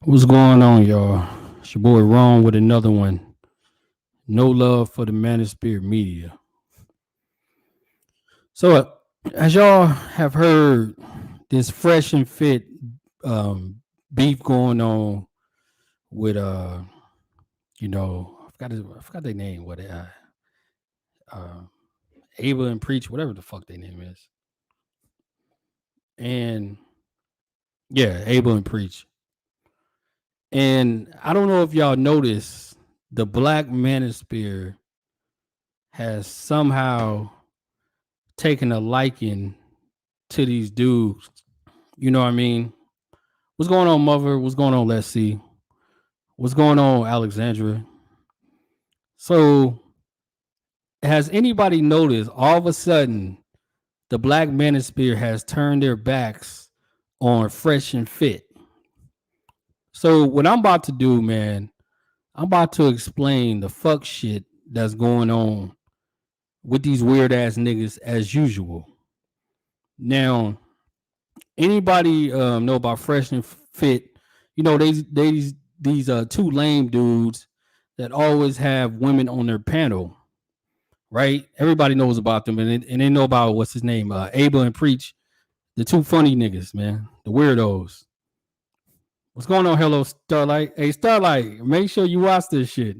What's going on, y'all? It's your boy Ron with another one. No love for the manosphere media. So, as y'all have heard, this fresh and fit beef going on with I forgot their name. What uh, Ava and Preach, whatever the fuck their name is, and yeah, Ava and Preach. And I don't know if y'all noticed, the Black Manosphere has somehow taken a liking to these dudes. You know what I mean? What's going on, Mother? What's going on, Let's See? What's going on, Alexandra? So, has anybody noticed all of a sudden the Black Manosphere has turned their backs on Fresh and Fit? So, what I'm about to do, man, I'm about to explain the fuck shit that's going on with these weird ass niggas as usual. Now, anybody know about Fresh and Fit? You know, these two lame dudes that always have women on their panel, right? Everybody knows about them, and they know about what's his name, Abel and Preach, the two funny niggas, man, the weirdos. What's going on? Hello, Starlight. Hey, Starlight, make sure you watch this shit.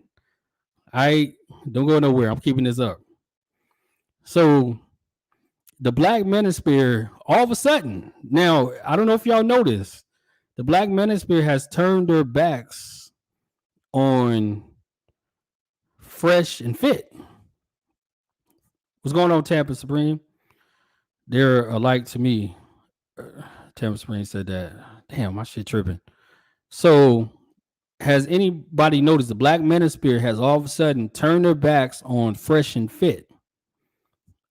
I don't go nowhere. I'm keeping this up. So the Black Manosphere, all of a sudden, now I don't know if y'all noticed, the Black Manosphere has turned their backs on Fresh and Fit. What's going on, Tampa Supreme? They're alike to me. Tampa Supreme said that. Damn, my shit tripping. So, has anybody noticed the Black Manosphere has all of a sudden turned their backs on Fresh and Fit?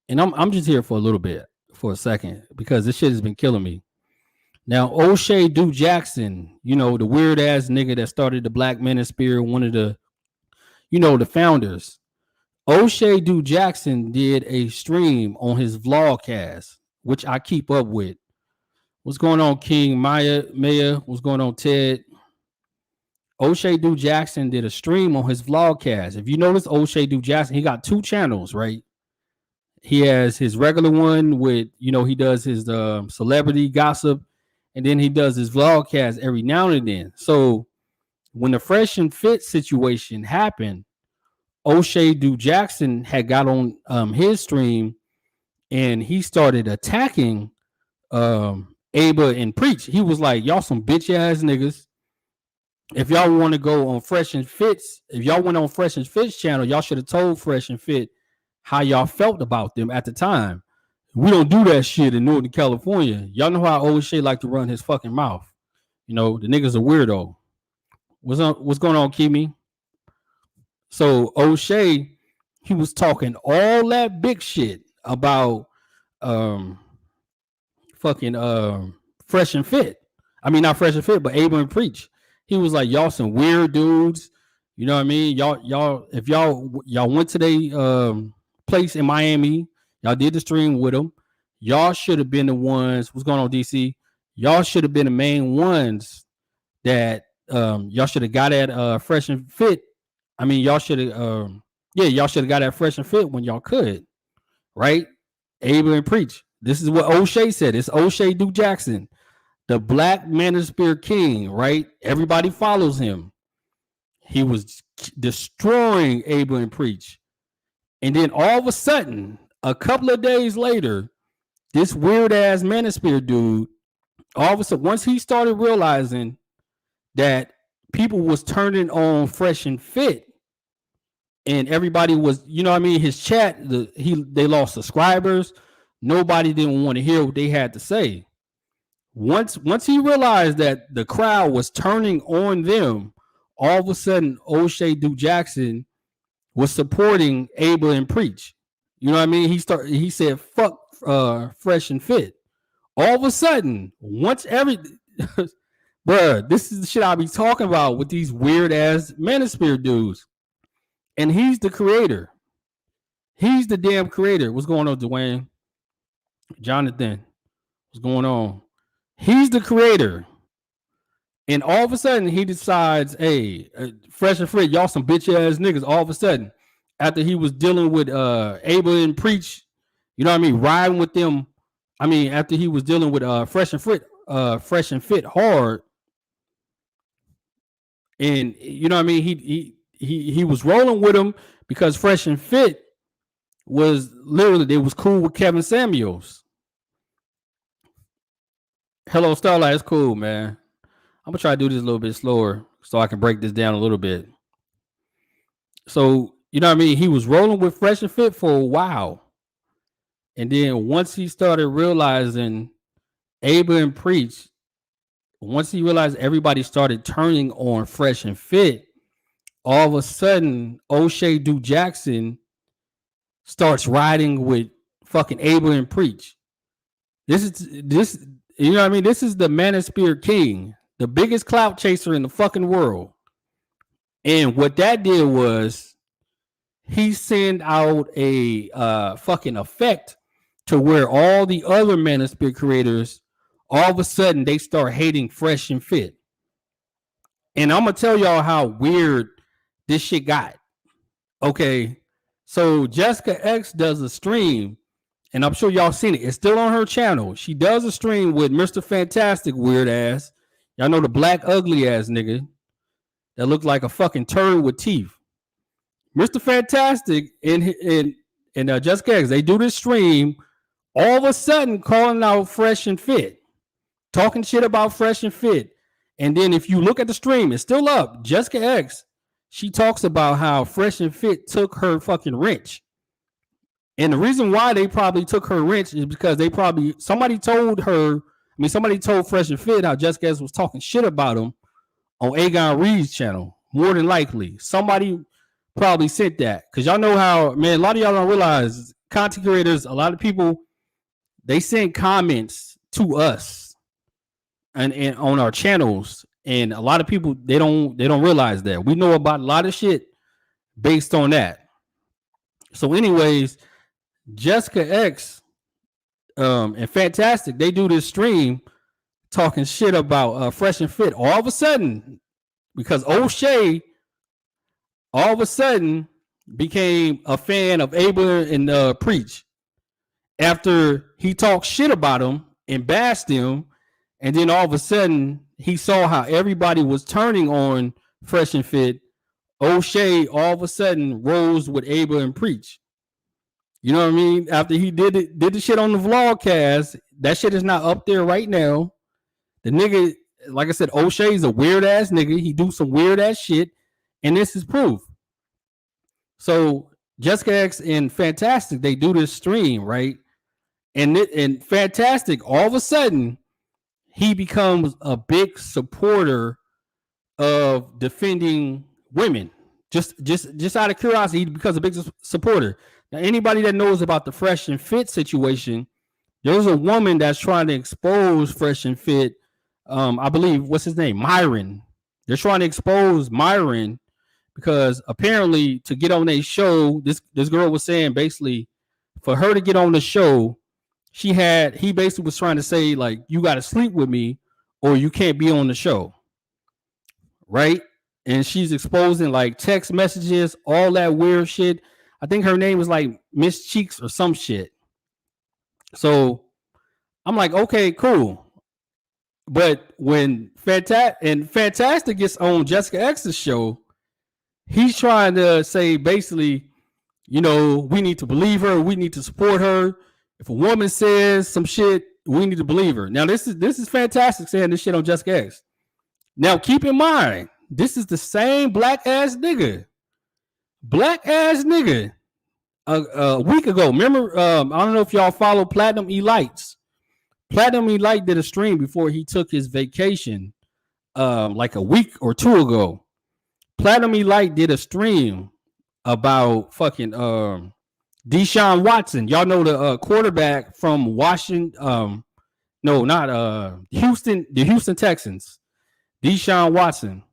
And I'm just here for a little bit, for a second, because this shit has been killing me. Now, O'Shea Du Jackson, you know, the weird ass nigga that started the Black Manosphere, one of the, the founders. O'Shea Du Jackson did a stream on his vlogcast, which I keep up with. What's going on, King Maya? What's going on, Ted? O'Shea Du Jackson did a stream on his vlogcast. If you notice, O'Shea Du Jackson, he got two channels, right? He has his regular one with, he does his celebrity gossip, and then he does his vlogcast every now and then. So when the Fresh and Fit situation happened, O'Shea Du Jackson had got on his stream and he started attacking Aba and Preach. He was like, y'all some bitch ass niggas. If y'all want to go on Fresh and Fit's, if y'all went on Fresh and Fit's channel, y'all should have told Fresh and Fit how y'all felt about them at the time. We don't do that shit in Northern California. Y'all know how O'Shea like to run his fucking mouth. You know, the nigga's a weirdo. What's going on, Kimi? So O'Shea, he was talking all that big shit about um fucking Fresh and Fit. I mean, not Fresh and Fit, but Able and Preach. He was like, y'all some weird dudes. You know what I mean? Y'all, if y'all went to the place in Miami, y'all did the stream with them. Y'all should have been the ones. What's going on, DC? Y'all should have been the main ones that y'all should have got at Fresh and Fit. I mean, y'all should have y'all should have got at Fresh and Fit when y'all could, right? Able and Preach. This is what O'Shea said. It's O'Shea Du Jackson, the Black Manosphere King, right? Everybody follows him. He was destroying Able and Preach. And then all of a sudden, a couple of days later, this weird ass Manosphere dude, all of a sudden, once he started realizing that people was turning on Fresh and Fit, and everybody was, you know what I mean, his chat, they lost subscribers. Nobody didn't want to hear what they had to say. Once he realized that the crowd was turning on them, all of a sudden O'Shea Du Jackson was supporting Able and Preach. You know what I mean? He said fuck Fresh and Fit. All of a sudden, once every bruh, this is the shit I be talking about with these weird ass Manosphere dudes. And he's the creator. He's the damn creator. What's going on, Dwayne? Jonathan, what's going on? He's the creator. And all of a sudden, he decides, hey, Fresh and Fit, y'all some bitch ass niggas. All of a sudden, after he was dealing with Abel and Preach, you know what I mean, riding with them. I mean, after he was dealing with Fresh and Fit hard, and you know what I mean, he was rolling with him because Fresh and Fit was literally, they was cool with Kevin Samuels. Hello, Starlight, it's cool, man. I'm gonna try to do this a little bit slower so I can break this down a little bit. So, you know what I mean? He was rolling with Fresh and Fit for a while. And then once he started realizing Abel and Preach, once he realized everybody started turning on Fresh and Fit, all of a sudden, O'Shea Du Jackson starts riding with fucking Abel and Preach. This, you know what I mean? This is the manosphere king, the biggest clout chaser in the fucking world. And what that did was he sent out a fucking effect to where all the other manosphere creators, all of a sudden, they start hating Fresh and Fit. And I'm gonna tell y'all how weird this shit got. Okay, so Jessica X does a stream, and I'm sure y'all seen it. It's still on her channel. She does a stream with Mr. Fantastic, weird ass. Y'all know the black ugly ass nigga that looked like a fucking turd with teeth. Mr. Fantastic and Jessica X, they do this stream, all of a sudden calling out Fresh and Fit, talking shit about Fresh and Fit. And then if you look at the stream, it's still up. Jessica X, she talks about how Fresh and Fit took her fucking wrench. And the reason why they probably took her wrench is because somebody told Fresh and Fit how Jessica X was talking shit about him on Aegon Reed's channel. More than likely, somebody probably sent that, because y'all know how, man, a lot of y'all don't realize, content creators, a lot of people, they send comments to us and on our channels, and a lot of people, they don't realize that we know about a lot of shit based on that. So anyways, Jessica X and Fantastic, they do this stream talking shit about Fresh and Fit. All of a sudden, because O'Shea all of a sudden became a fan of Abel and Preach after he talked shit about him and bashed him, and then all of a sudden he saw how everybody was turning on Fresh and Fit. O'Shea all of a sudden rose with Abel and Preach. You know what I mean? After he did the shit on the vlogcast, that shit is not up there right now. The nigga, like I said, O'Shea's a weird ass nigga. He do some weird ass shit. And this is proof. So Jessica X and Fantastic, they do this stream, right? And Fantastic, all of a sudden, he becomes a big supporter of defending women. Just out of curiosity, he becomes a big supporter. Now, anybody that knows about the Fresh and Fit situation, there's a woman that's trying to expose Fresh and Fit. I believe, what's his name? Myron. They're trying to expose Myron because apparently to get on a show, this girl was saying basically for her to get on the show, he basically was trying to say, like, you got to sleep with me or you can't be on the show. Right? And she's exposing like text messages, all that weird shit. I think her name was like Miss Cheeks or some shit. So I'm like, okay, cool. But when Fantastic gets on Jessica X's show, he's trying to say basically, you know, we need to believe her. We need to support her. If a woman says some shit, we need to believe her. Now, this is Fantastic saying this shit on Jessica X. Now, keep in mind, this is the same black ass nigga. A week ago. Remember, I don't know if y'all follow Platinum Elites. Platinum Elite did a stream before he took his vacation, like a week or two ago. Platinum Elite did a stream about fucking Deshaun Watson. Y'all know the quarterback from Washington. No, not Houston. The Houston Texans. Deshaun Watson.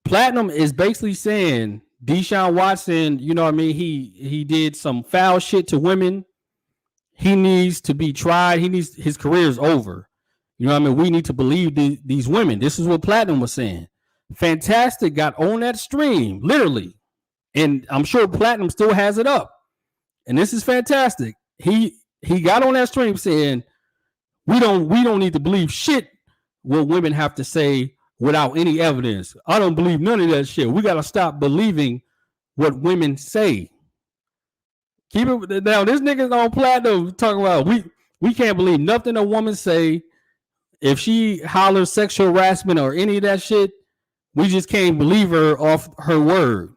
Platinum is basically saying Deshaun Watson, you know what I mean? He did some foul shit to women. He needs to be tried. His career is over. You know what I mean? We need to believe these women. This is what Platinum was saying. Fantastic got on that stream, literally. And I'm sure Platinum still has it up. And this is fantastic. He got on that stream saying, we don't need to believe shit what women have to say without any evidence. I don't believe none of that shit. We got to stop believing what women say. Keep it now. This nigga's on Platinum talking about we can't believe nothing a woman say. If she hollers sexual harassment or any of that shit, we just can't believe her off her word.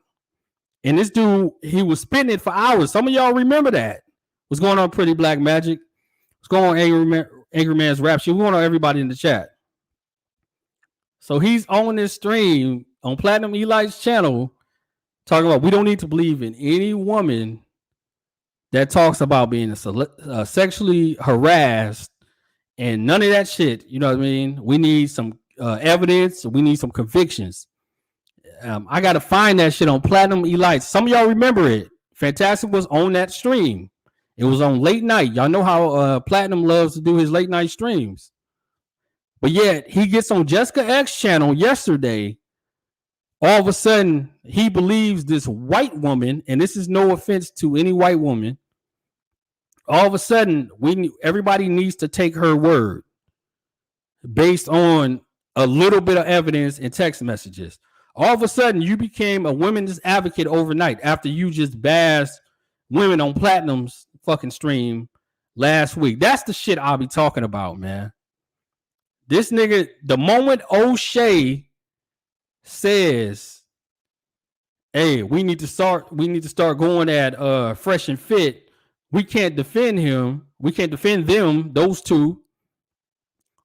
And this dude, he was spitting it for hours. Some of y'all remember that. What's going on, Pretty Black Magic? What's going on, Angry Man's Rap Sheet? What's going on, everybody in the chat? So he's on this stream on Platinum Elite's channel talking about we don't need to believe in any woman that talks about being sexually harassed and none of that shit. You know what I mean? We need some evidence. We need some convictions. I got to find that shit on Platinum Elite. Some of y'all remember it. Fantastic was on that stream. It was on late night. Y'all know how Platinum loves to do his late night streams. But yet he gets on Jessica X channel yesterday. All of a sudden, he believes this white woman, and this is no offense to any white woman. All of a sudden, everybody needs to take her word based on a little bit of evidence and text messages. All of a sudden, you became a women's advocate overnight after you just bashed women on Platinum's fucking stream last week. That's the shit I'll be talking about, man. This nigga, the moment O'Shea says, hey, we need to start going at Fresh and Fit, we can't defend him, we can't defend them, those two.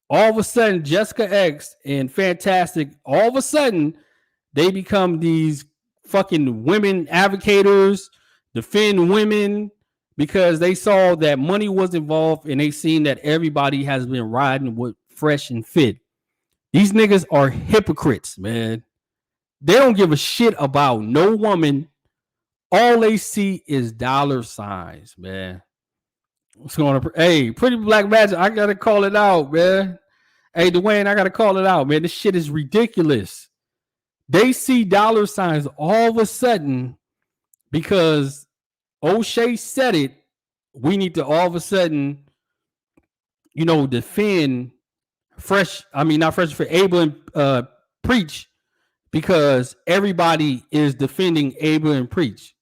All of a sudden, Jessica X and Fantastic, all of a sudden, they become these fucking women advocators, defend women, because they saw that money was involved and they seen that everybody has been riding with Fresh and Fit. These niggas are hypocrites, man. They don't give a shit about no woman. All they see is dollar signs, man. What's going on? Hey, Pretty Black Magic, I gotta call it out, man. Hey, Dwayne, I gotta call it out, man. This shit is ridiculous. They see dollar signs all of a sudden because O'Shea said it. We need to all of a sudden, defend not Fresh for Abel and Preach, because everybody is defending Abel and Preach.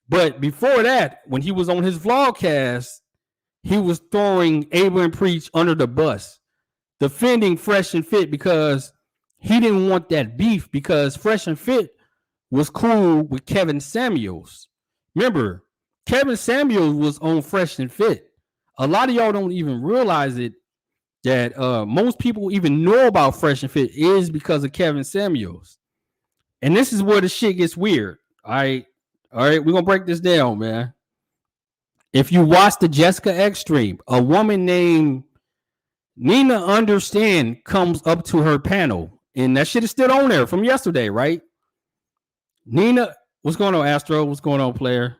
But before that, when he was on his vlogcast, he was throwing Abel and Preach under the bus, defending Fresh and Fit because he didn't want that beef, because Fresh and Fit was cool with Kevin Samuels. Remember, Kevin Samuels was on Fresh and Fit. A lot of y'all don't even realize it, that most people even know about Fresh and Fit is because of Kevin Samuels. And this is where the shit gets weird. All right, we're going to break this down, man. If you watch the Jessica X stream, a woman named Nina Understand comes up to her panel, and that shit is still on there from yesterday, right? Nina, what's going on, Astro? What's going on, player?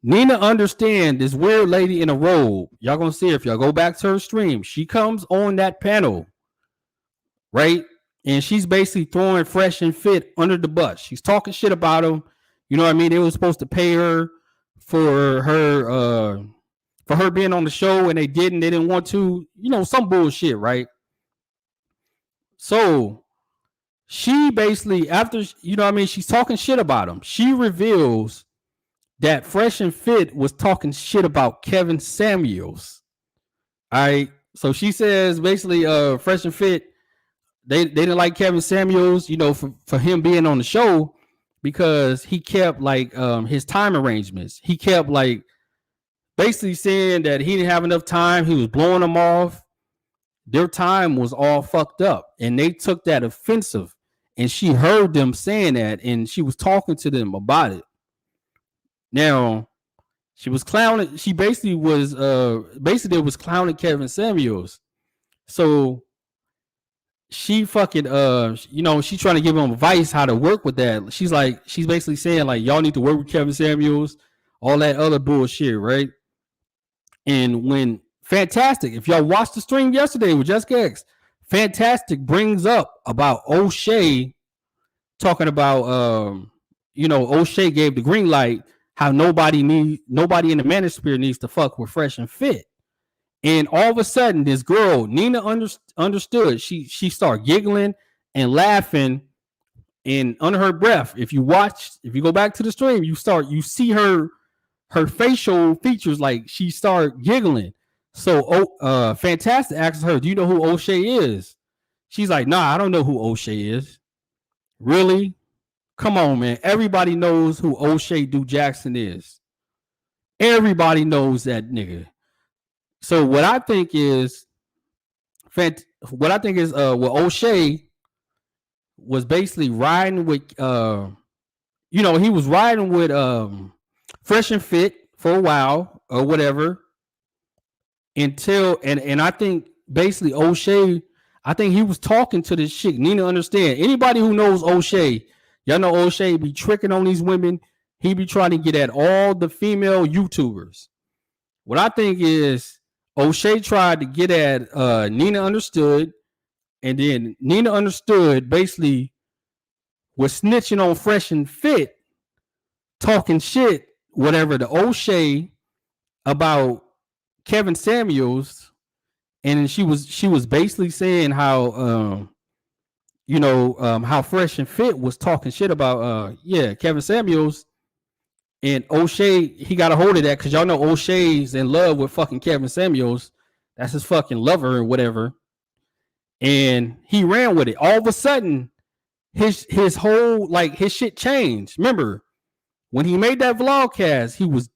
Nina Understand, this weird lady in a robe. Y'all gonna see her if y'all go back to her stream. She comes on that panel, right? And she's basically throwing Fresh and Fit under the bus. She's talking shit about him. You know what I mean? They were supposed to pay her for her being on the show, and they didn't. They didn't want to. Some bullshit, right? So she basically, after she's talking shit about him. She reveals that Fresh and Fit was talking shit about Kevin Samuels. All right. So she says basically Fresh and Fit, they didn't like Kevin Samuels, for him being on the show, because he kept his time arrangements. He kept basically saying that he didn't have enough time. He was blowing them off. Their time was all fucked up, and they took that offensive, and she heard them saying that, and she was talking to them about it. Now, she was clowning. She basically was clowning Kevin Samuels. So she fucking she's trying to give him advice how to work with that. She's basically saying y'all need to work with Kevin Samuels, all that other bullshit, right? And when Fantastic. If y'all watched the stream yesterday with Jessica X, Fantastic brings up about O'Shea talking about O'Shea gave the green light, how nobody in the manosphere needs to fuck with Fresh and Fit. And all of a sudden, this girl, Nina, understood. She started giggling and laughing, and under her breath. If you go back to the stream, you see her facial features, like she started giggling. So Fantastic asks her, "Do you know who O'Shea is?" She's like, "Nah, I don't know who O'Shea is." Really? Come on, man. Everybody knows who O'Shea Du Jackson is. Everybody knows that nigga. So what I think is O'Shea was basically riding with he was riding with Fresh and Fit for a while or whatever, until and I think basically O'Shea, I think he was talking to this chick. Nina understand. Anybody who knows O'Shea, y'all know O'Shea be tricking on these women. He be trying to get at all the female YouTubers. What I think is O'Shea tried to get at Nina Understood, and then Nina Understood basically was snitching on Fresh and Fit, talking shit, whatever, to O'Shea about Kevin Samuels, and she was basically saying how how Fresh and Fit was talking shit about Kevin Samuels. And O'Shea, he got a hold of that because y'all know O'Shea's in love with fucking Kevin Samuels. That's his fucking lover or whatever. And he ran with it. All of a sudden, his whole, like, his shit changed. Remember, when he made that vlogcast, he was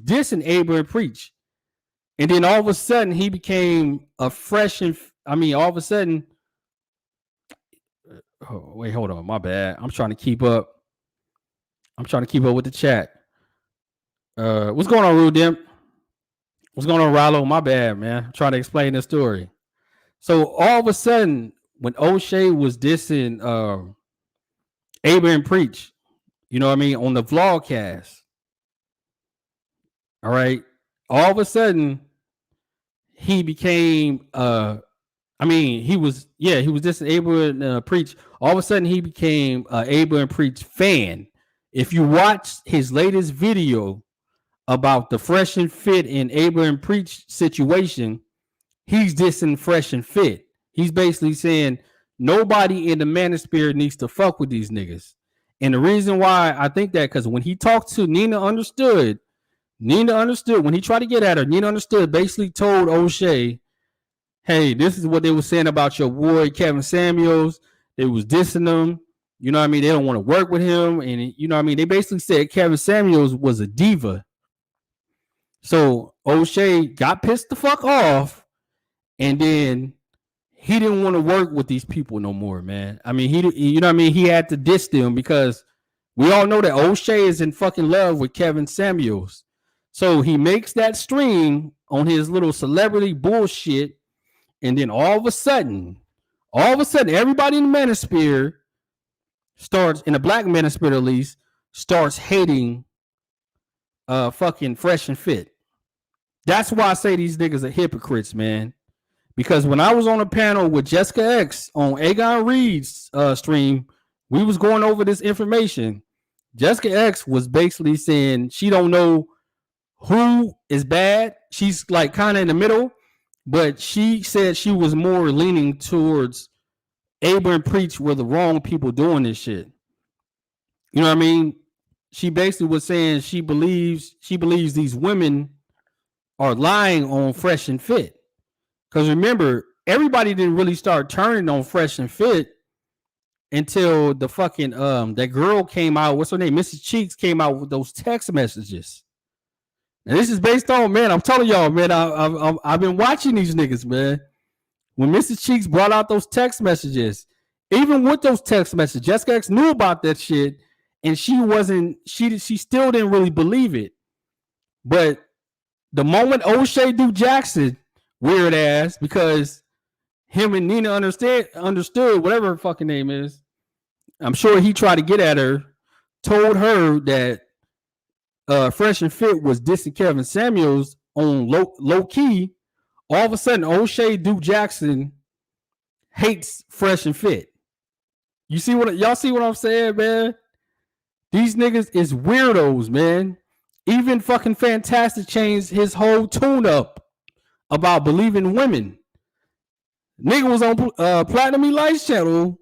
dissing Aber and Preach. And then all of a sudden, he became a fresh and, all of a sudden, oh, wait, hold on, my bad. I'm trying to keep up with the chat. What's going on, Rudimp? What's going on, Rallo? My bad, man. I'm trying to explain the story. So all of a sudden, when O'Shea was dissing Aber and Preach, on the vlogcast, all right, all of a sudden, he became he was dissing Aber and Preach. All of a sudden, he became Aber and Preach fan. If you watch his latest video about the Fresh and Fit and Aber and Preach situation, he's dissing Fresh and Fit. He's basically saying nobody in the manosphere needs to fuck with these niggas. And the reason why I think that, because when he talked to Nina Understood, when he tried to get at her, Nina Understood basically told O'Shea, hey, this is what they were saying about your boy Kevin Samuels. They was dissing him. They don't want to work with him. And they basically said Kevin Samuels was a diva. So O'Shea got pissed the fuck off, and then he didn't want to work with these people no more, man. He had to diss them because we all know that O'Shea is in fucking love with Kevin Samuels. So he makes that stream on his little celebrity bullshit, and then all of a sudden, everybody in the manosphere starts, in the black manosphere at least, starts hating fucking Fresh and Fit. That's why I say these niggas are hypocrites, man. Because when I was on a panel with Jessica X on Agon Reed's stream, we was going over this information. Jessica X was basically saying she don't know who is bad. She's like kind of in the middle, but she said she was more leaning towards Aber and Preach were the wrong people doing this shit. You know what I mean? She basically was saying she believes these women are lying on Fresh and Fit. Because remember, everybody didn't really start turning on Fresh and Fit until the fucking that girl came out. What's her name? Mrs. Cheeks came out with those text messages. And this is based on, man, I'm telling y'all, man, I've been watching these niggas, man. When Mrs. Cheeks brought out those text messages, even with those text messages, Jessica X knew about that shit, and she still didn't really believe it. But the moment O'Shea Du Jackson, weird ass, because him and Nina understood whatever her fucking name is, I'm sure he tried to get at her, told her that Fresh and Fit was dissing Kevin Samuels on low key. All of a sudden, O'Shea Duke Jackson hates Fresh and Fit. You see what y'all see what I'm saying, man? These niggas is weirdos, man. Even fucking Fantastic changed his whole tune up about believing women. Nigga was on Platinum Elites channel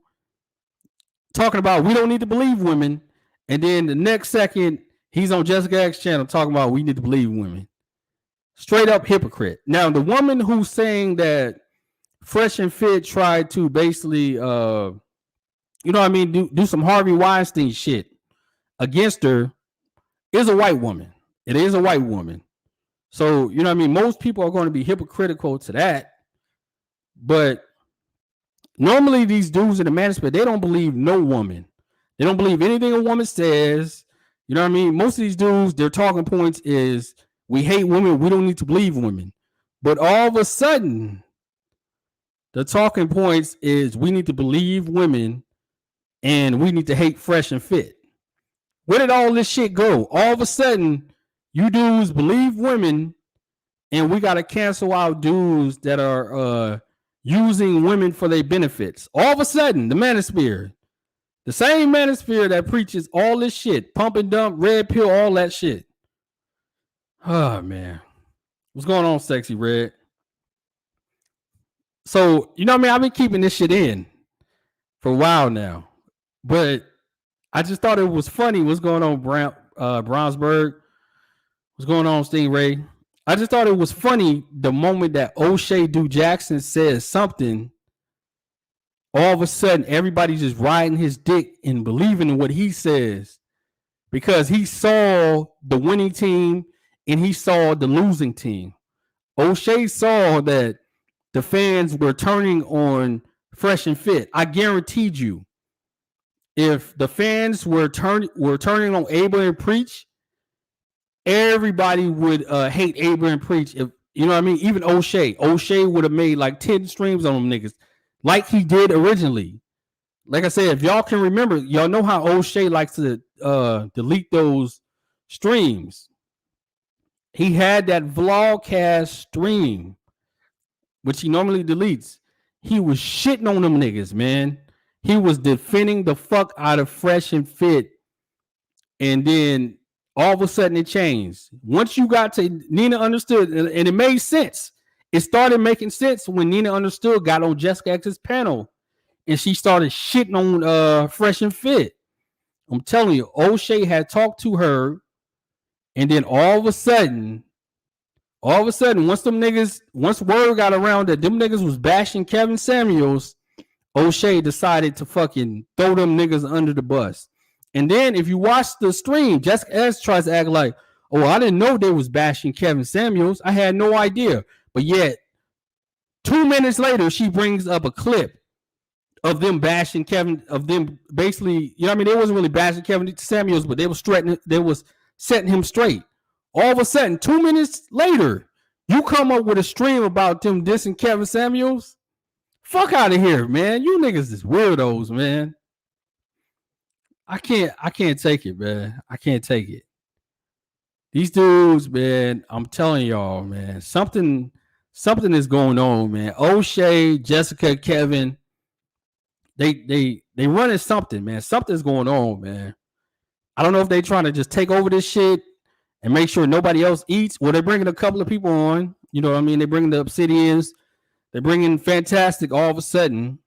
talking about we don't need to believe women, and then the next second he's on Jessica X channel talking about we need to believe women. Straight up hypocrite. Now the woman who's saying that Fresh and Fit tried to basically, you know what I mean, do some Harvey Weinstein shit against her is a white woman. It is a white woman. So, you know what I mean? Most people are going to be hypocritical to that. But normally these dudes in the manosphere, they don't believe no woman. They don't believe anything a woman says. You know what I mean? Most of these dudes, their talking points is we hate women. We don't need to believe women. But all of a sudden, the talking points is we need to believe women and we need to hate Fresh and Fit. Where did all this shit go? All of a sudden, you dudes believe women, and we got to cancel out dudes that are using women for their benefits. All of a sudden, the manosphere, the same manosphere that preaches all this shit, pump and dump, red pill, all that shit. Oh, man. What's going on, Sexy Red? So, you know what I mean? I've been keeping this shit in for a while now, but I just thought it was funny. What's going on, Brownsburg? What's going on, Stingray? I just thought it was funny the moment that O'Shea Duke Jackson says something, all of a sudden everybody's just riding his dick and believing in what he says because he saw the winning team and he saw the losing team. O'Shea saw that the fans were turning on Fresh and Fit. I guaranteed you, if the fans were turning on Abel and Preach, everybody would hate Abel and Preach. If you know what I mean, even O'Shea would have made like 10 streams on them niggas, like he did originally. Like I said, if y'all can remember, y'all know how O'Shea likes to delete those streams. He had that vlogcast stream, which he normally deletes. He was shitting on them niggas, man. He was defending the fuck out of Fresh and Fit. And then all of a sudden it changed. Once you got to Nina Understood, and it made sense. It started making sense when Nina Understood got on Jessica X's panel and she started shitting on Fresh and Fit. I'm telling you, O'Shea had talked to her, and then all of a sudden, once word got around that them niggas was bashing Kevin Samuels, O'Shea decided to fucking throw them niggas under the bus. And then if you watch the stream, Jessica S tries to act like, oh, I didn't know they was bashing Kevin Samuels. I had no idea. But yet, 2 minutes later, she brings up a clip of them bashing Kevin, of them basically, you know what I mean? They wasn't really bashing Kevin Samuels, but they was setting him straight. All of a sudden, 2 minutes later, you come up with a stream about them dissing Kevin Samuels. Fuck out of here, man. You niggas is weirdos, man. I can't take it, man. I can't take it. These dudes, man, I'm telling y'all, man, something is going on, man. O'Shea, Jessica, Kevin, they running something, man. Something's going on, man. I don't know if they trying to just take over this shit and make sure nobody else eats. Well, they're bringing a couple of people on. You know what I mean? They're bringing the Obsidians. They're bringing Fantastic all of a sudden.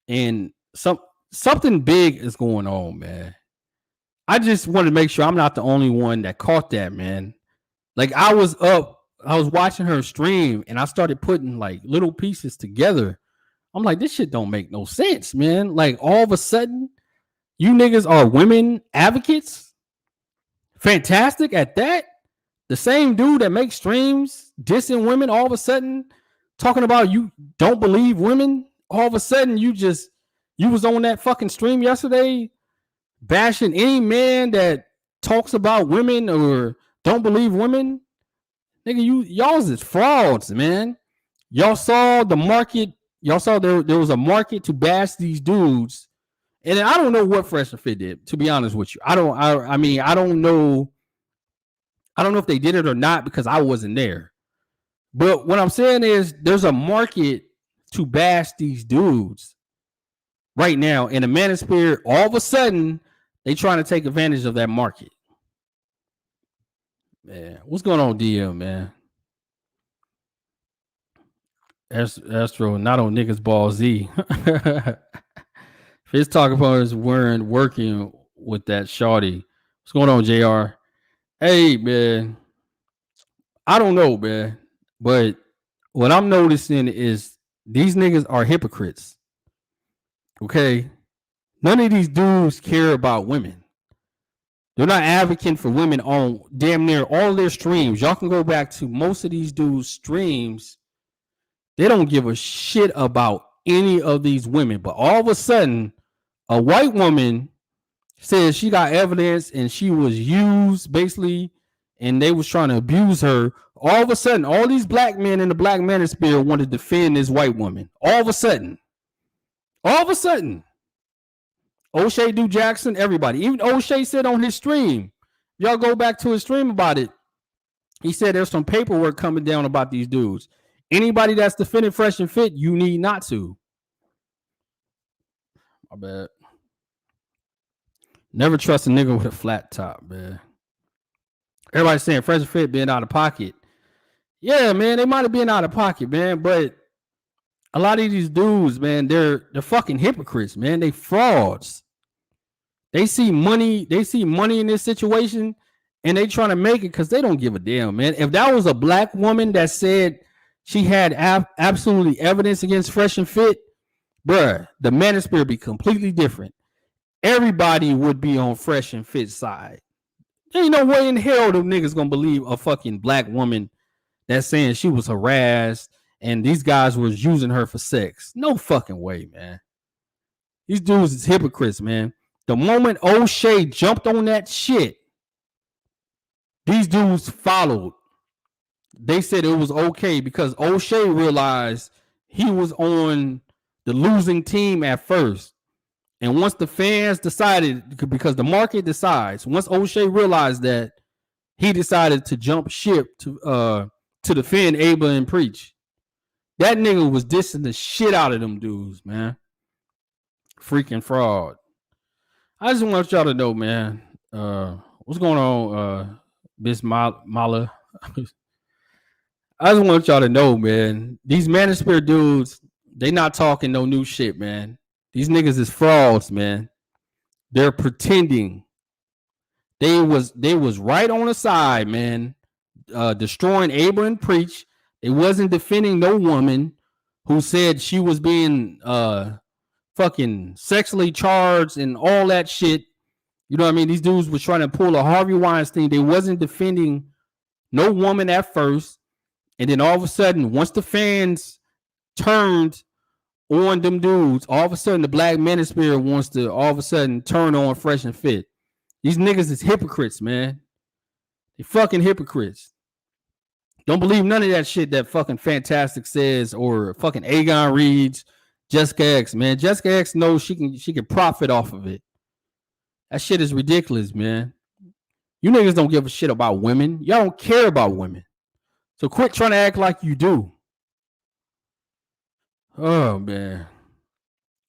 And something big is going on, man. I just want to make sure I'm not the only one that caught that, man. Like I was watching her stream and I started putting like little pieces together. I'm like, this shit don't make no sense, man. Like all of a sudden, you niggas are women advocates. Fantastic at that. The same dude that makes streams dissing women, all of a sudden talking about you don't believe women. All of a sudden, you was on that fucking stream yesterday bashing any man that talks about women or don't believe women. Nigga, y'all is frauds, man. Y'all saw the market. Y'all saw there was a market to bash these dudes. And I don't know what Fresh and Fit did, to be honest with you. I don't know if they did it or not because I wasn't there. But what I'm saying is there's a market to bash these dudes right now in the manosphere. All of a sudden, they trying to take advantage of that market. Man, what's going on, DM, man? Astro, not on niggas ball Z. His talking about is working with that shawty. What's going on, JR? Hey, man. I don't know, man. But what I'm noticing is these niggas are hypocrites. Okay? None of these dudes care about women. They're not advocating for women on damn near all their streams. Y'all can go back to most of these dudes' streams. They don't give a shit about any of these women. But all of a sudden, a white woman says she got evidence and she was used basically, and they was trying to abuse her. All of a sudden, all these black men in the black manosphere want to defend this white woman. All of a sudden, O'Shea Du Jackson, everybody. Even O'Shea said on his stream, y'all go back to his stream about it. He said there's some paperwork coming down about these dudes. Anybody that's defending Fresh and Fit, you need not to. My bad. Never trust a nigga with a flat top, man. Everybody's saying Fresh and Fit being out of pocket. Yeah, man, they might have been out of pocket, man, but a lot of these dudes, man, they're fucking hypocrites, man. They frauds. They see money in this situation, and they trying to make it because they don't give a damn, man. If that was a black woman that said she had absolutely evidence against Fresh and Fit, bruh, the manosphere would be completely different. Everybody would be on Fresh and Fit side. There ain't no way in hell them niggas gonna believe a fucking black woman that's saying she was harassed and these guys was using her for sex. No fucking way, man. These dudes is hypocrites, man. The moment O'Shea jumped on that shit, these dudes followed. They said it was okay because O'Shea realized he was on the losing team at first. And once the fans decided, because the market decides, once O'Shea realized that, he decided to jump ship to defend Abel and Preach. That nigga was dissing the shit out of them dudes, man. Freaking fraud. I just want y'all to know, man. What's going on, Miss Mala? I just want y'all to know, man. These manosphere dudes, they not talking no new shit, man. These niggas is frauds, man. They're pretending. They was right on the side, man. Destroying Abel and Preach. They wasn't defending no woman who said she was being fucking sexually charged and all that shit. You know what I mean? These dudes was trying to pull a Harvey Weinstein. They wasn't defending no woman at first. And then all of a sudden, once the fans turned on them dudes, all of a sudden the black manosphere wants to all of a sudden turn on Fresh and Fit. These niggas is hypocrites, man. They fucking hypocrites. Don't believe none of that shit that fucking Fantastic says or fucking Aegon reads. Jessica X, man. Jessica X knows she can profit off of it. That shit is ridiculous, man. You niggas don't give a shit about women. Y'all don't care about women. So quit trying to act like you do. Oh, man.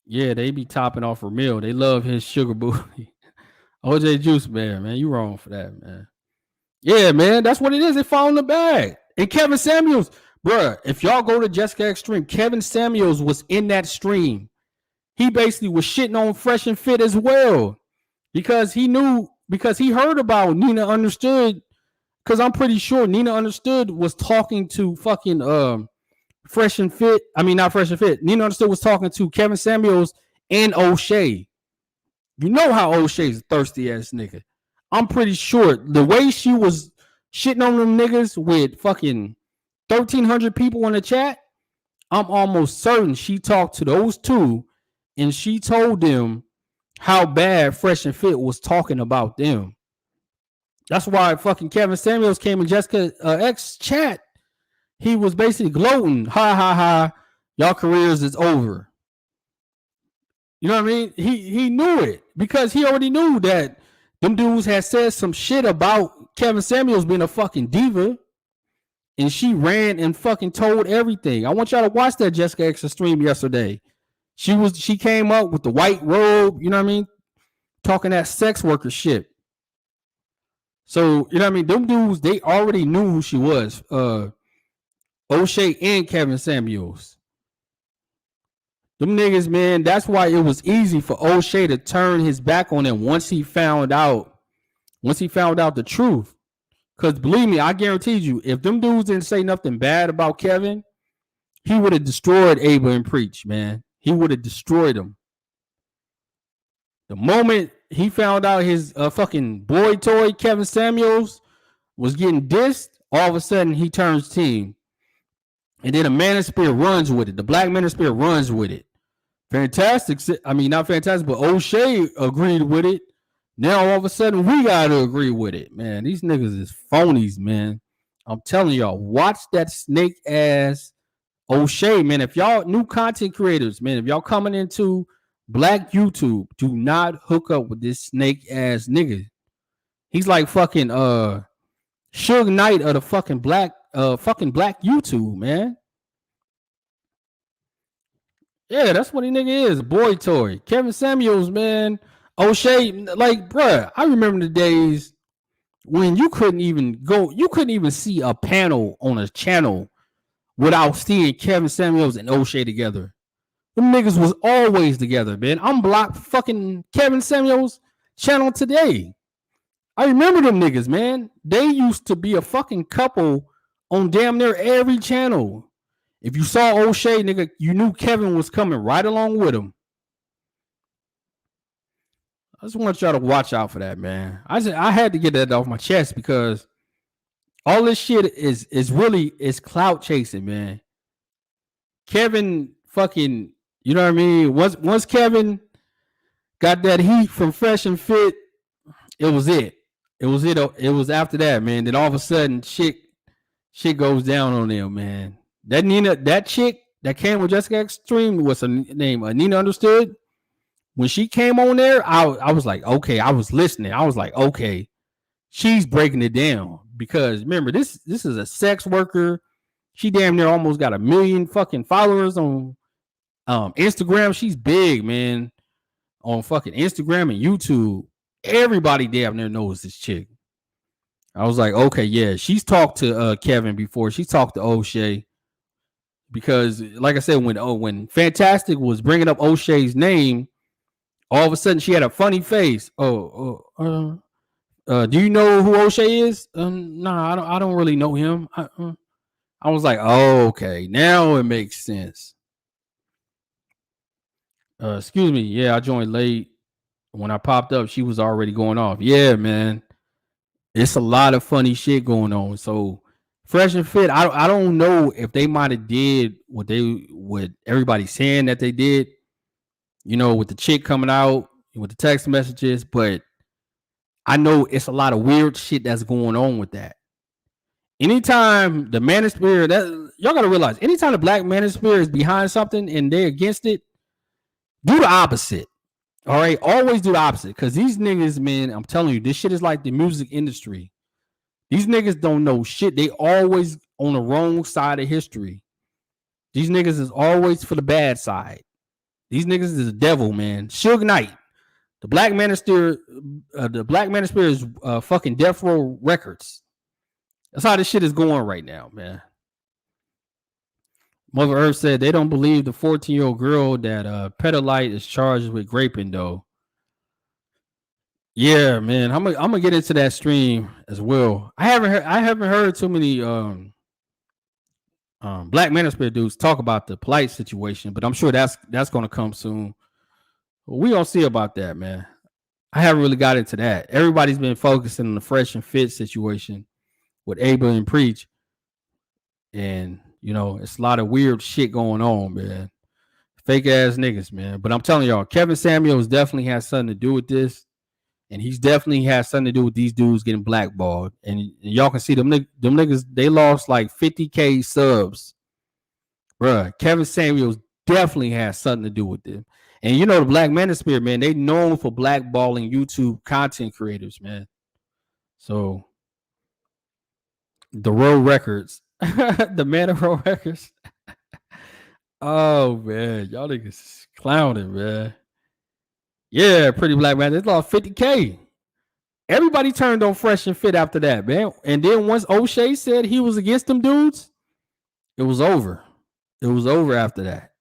Yeah, they be topping off Ramil. They love his sugar booty. OJ Juice, man, you wrong for that, man. Yeah, man, that's what it is. They fall in the bag. And Kevin Samuels, bruh, if y'all go to Jessica X stream, Kevin Samuels was in that stream. He basically was shitting on Fresh and Fit as well. Because he heard about Nina Understood. Because I'm pretty sure Nina Understood was talking to fucking Fresh and Fit. I mean, not Fresh and Fit. Nina Understood was talking to Kevin Samuels and O'Shea. You know how O'Shea's a thirsty ass nigga. I'm pretty sure the way she was shitting on them niggas with fucking 1,300 people in the chat, I'm almost certain she talked to those two and she told them how bad Fresh and Fit was talking about them. That's why fucking Kevin Samuels came in Jessica X chat. He was basically gloating. Ha ha ha. Y'all careers is over. You know what I mean? He knew it because he already knew that them dudes had said some shit about Kevin Samuels being a fucking diva. and she ran and fucking told everything. I want y'all to watch that Jessica X stream yesterday. She came up with the white robe, you know what I mean? Talking that sex worker shit. So, you know what I mean? Them dudes, they already knew who she was. O'Shea and Kevin Samuels. Them niggas, man, that's why it was easy for O'Shea to turn his back on them once he found out the truth. Because believe me, I guarantee you, if them dudes didn't say nothing bad about Kevin, he would have destroyed Abel and Preach, man. He would have destroyed him. The moment he found out his fucking boy toy, Kevin Samuels, was getting dissed, all of a sudden he turns team. And then the manosphere runs with it. The black manosphere runs with it. Fantastic. I mean, not fantastic, but O'Shea agreed with it. Now all of a sudden we gotta agree with it, man. These niggas is phonies, man. I'm telling y'all, watch that snake ass O'Shea, man. If y'all new content creators, man, if y'all coming into black YouTube, do not hook up with this snake ass nigga. He's like fucking Suge Knight of the fucking black YouTube, man. Yeah, that's what he nigga is. Boy toy. Kevin Samuels, man. O'Shea, like, bruh, I remember the days when you couldn't even see a panel on a channel without seeing Kevin Samuels and O'Shea together. Them niggas was always together, man. I'm blocked fucking Kevin Samuels channel today. I remember them niggas, man. They used to be a fucking couple on damn near every channel. If you saw O'Shea, nigga, you knew Kevin was coming right along with him. I just want y'all to watch out for that, man. I had to get that off my chest because all this shit is really clout chasing, man. Kevin fucking, you know what I mean? Once Kevin got that heat from Fresh and Fit, it was it. It was after that, man. Then all of a sudden, shit goes down on them, man. That chick that came with Jessica Extreme, what's her name? Nina Understood. When she came on there, I was like, okay, I was listening. I was like, okay, she's breaking it down because remember, this is a sex worker. She damn near almost got 1 million fucking followers on Instagram. She's big, man, on fucking Instagram and YouTube. Everybody damn near knows this chick. I was like, okay, yeah, she's talked to Kevin before. She's talked to O'Shea because, like I said, when Fantastic was bringing up O'Shea's name, all of a sudden she had a funny face. Do you know who O'Shea is? Nah, I don't really know him. I was like, oh, okay, now it makes sense. Excuse me. Yeah, I joined late. When I popped up, she was already going off. Yeah, man. It's a lot of funny shit going on. So Fresh and Fit, I don't know if they might have did what everybody's saying that they did, you know, with the chick coming out, with the text messages, but I know it's a lot of weird shit that's going on with that. Anytime the manosphere, that y'all gotta realize, anytime the black manosphere is behind something and they're against it, do the opposite. All right, always do the opposite. Because these niggas, man, I'm telling you, this shit is like the music industry. These niggas don't know shit. They always on the wrong side of history. These niggas is always for the bad side. These niggas is the devil, man. Suge Knight, the black manosphere is fucking Death Row Records. That's how this shit is going right now, man. Mother Earth said they don't believe the 14-year-old girl that Pedalite is charged with raping, though. Yeah, man, I'm gonna get into that stream as well. I haven't heard too many black manosphere dudes talk about the Polite situation, but I'm sure that's gonna come soon. We gonna see about that, man. I haven't really got into that. Everybody's been focusing on the Fresh and Fit situation with Abel and Preach, and you know it's a lot of weird shit going on, man. Fake ass niggas, man. But I'm telling y'all, Kevin Samuels definitely has something to do with this. And he's definitely has something to do with these dudes getting blackballed. And y'all can see them niggas, they lost like 50K subs. Bruh, Kevin Samuels definitely has something to do with them. And you know, the Black Manosphere, man, they known for blackballing YouTube content creators, man. So the Road Records, The Man of Pro Records. Oh man, y'all niggas clowning, man. Yeah, Pretty Black Man. They lost 50K. Everybody turned on Fresh and Fit after that, man. And then once O'Shea said he was against them dudes, it was over. It was over after that.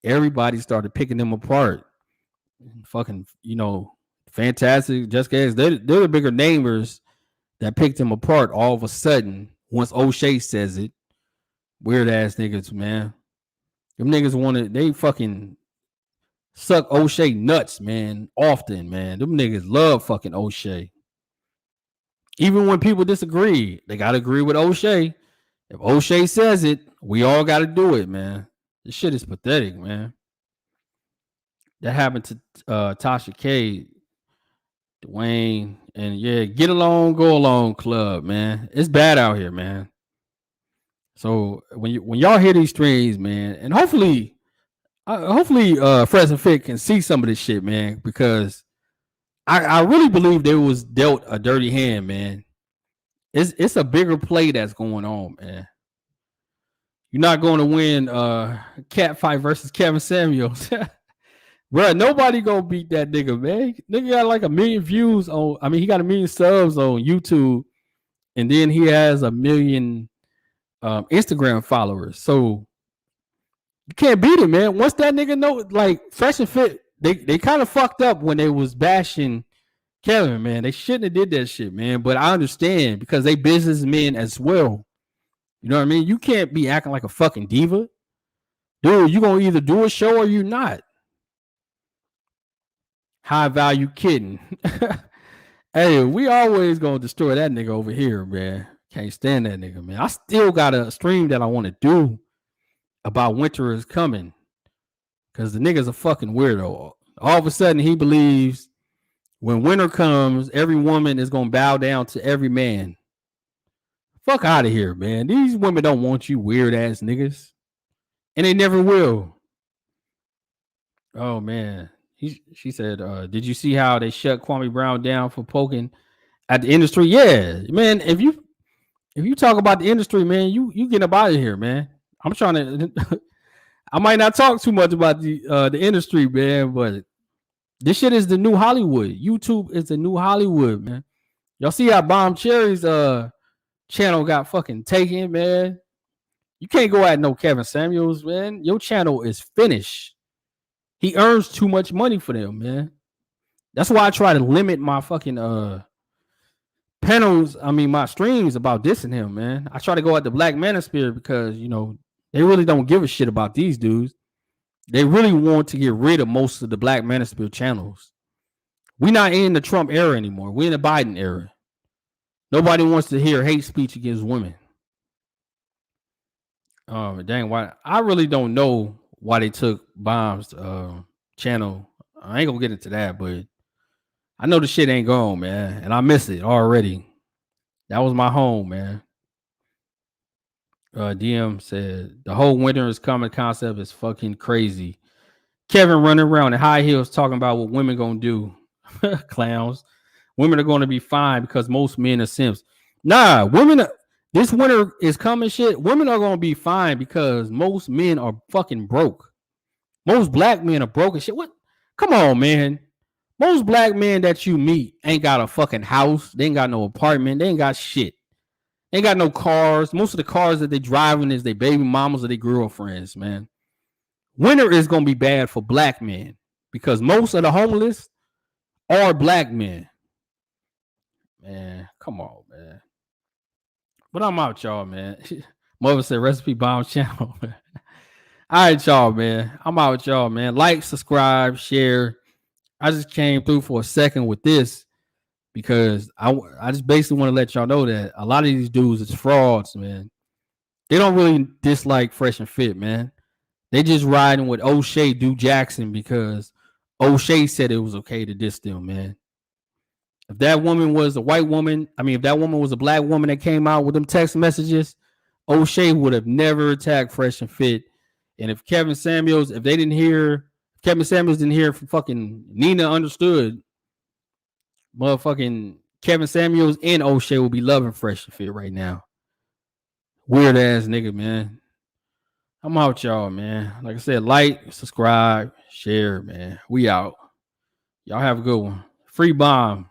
Everybody started picking them apart. Fucking, fantastic. Just Gas. They're the bigger namers that picked him apart all of a sudden once O'Shea says it. Weird ass niggas, man. Them niggas they fucking suck O'Shea nuts, man, often, man. Them niggas love fucking O'Shea. Even when people disagree, they got to agree with O'Shea. If O'Shea says it, we all got to do it, man. This shit is pathetic, man. That happened to Tasha K, Dwayne, and yeah, get along, go along club, man. It's bad out here, man. So when y'all hear these streams, man, and hopefully Fresh and Fit can see some of this shit, man, because I really believe there was dealt a dirty hand, man. It's a bigger play that's going on, man. You're not going to win cat fight versus Kevin Samuels. Bro, nobody gonna beat that nigga, man. Nigga got like 1 million views on, he got 1 million subs on YouTube, and then he has 1 million Instagram followers. So you can't beat him, man. Once that nigga know, like Fresh and Fit, they kind of fucked up when they was bashing Kevin, man. They shouldn't have did that shit, man. But I understand because they businessmen as well. You know what I mean? You can't be acting like a fucking diva. Dude, you gonna either do a show or you not. High value kidding. Hey, we always gonna destroy that nigga over here, man. Can't stand that nigga, man. I still got a stream that I want to do about winter is coming. Because the nigga's a fucking weirdo. All of a sudden, he believes when winter comes, every woman is gonna bow down to every man. Fuck out of here, man. These women don't want you weird ass niggas. And they never will. Oh man. She said, did you see how they shut Kwame Brown down for poking at the industry? Yeah, man. If you talk about the industry, man, you get up out of here, man. I'm trying to I might not talk too much about the industry, man, but this shit is the new Hollywood. YouTube is the new Hollywood, man. Y'all see how Bomb Cherry's channel got fucking taken, man. You can't go at no Kevin Samuels, man. Your channel is finished. He earns too much money for them, man. That's why I try to limit my fucking panels. My streams about dissing him, man. I try to go at the Black Manosphere because they really don't give a shit about these dudes. They really want to get rid of most of the Black Manosphere channels. We're not in the Trump era anymore. We're in the Biden era. Nobody wants to hear hate speech against women. Oh, dang, why? I really don't know why they took Bomb's channel. I ain't gonna get into that, but I know the shit ain't gone, man, and I miss it already. That was my home, man. DM said the whole winter is coming concept is fucking crazy. Kevin running around in high heels talking about what women gonna do. Clowns. Women are gonna be fine because most men are simps. Nah, women. This winter is coming. Shit, women are gonna be fine because most men are fucking broke. Most black men are broke and shit. What? Come on, man. Most black men that you meet ain't got a fucking house. They ain't got no apartment. They ain't got shit. They ain't got no cars. Most of the cars that they driving is their baby mamas or their girlfriends, man. Winter is gonna be bad for black men because most of the homeless are black men. Man, come on, man. But I'm out, y'all, man. Mother said Recipe Bomb channel. All right, y'all, man. I'm out, y'all, man. Like, subscribe, share. I just came through for a second with this because I just basically want to let y'all know that a lot of these dudes is frauds, man. They don't really dislike Fresh and Fit, man. They just riding with O'Shea Do Jackson because O'Shea said it was okay to diss them, man. If that woman was a white woman, if that woman was a black woman that came out with them text messages, O'Shea would have never attacked Fresh and Fit. And if Kevin Samuels didn't hear from fucking Nina Understood, motherfucking Kevin Samuels and O'Shea will be loving Fresh and Fit right now. Weird ass nigga, man. I'm out, y'all, man. Like I said, like, subscribe, share, man. We out. Y'all have a good one. Free bomb.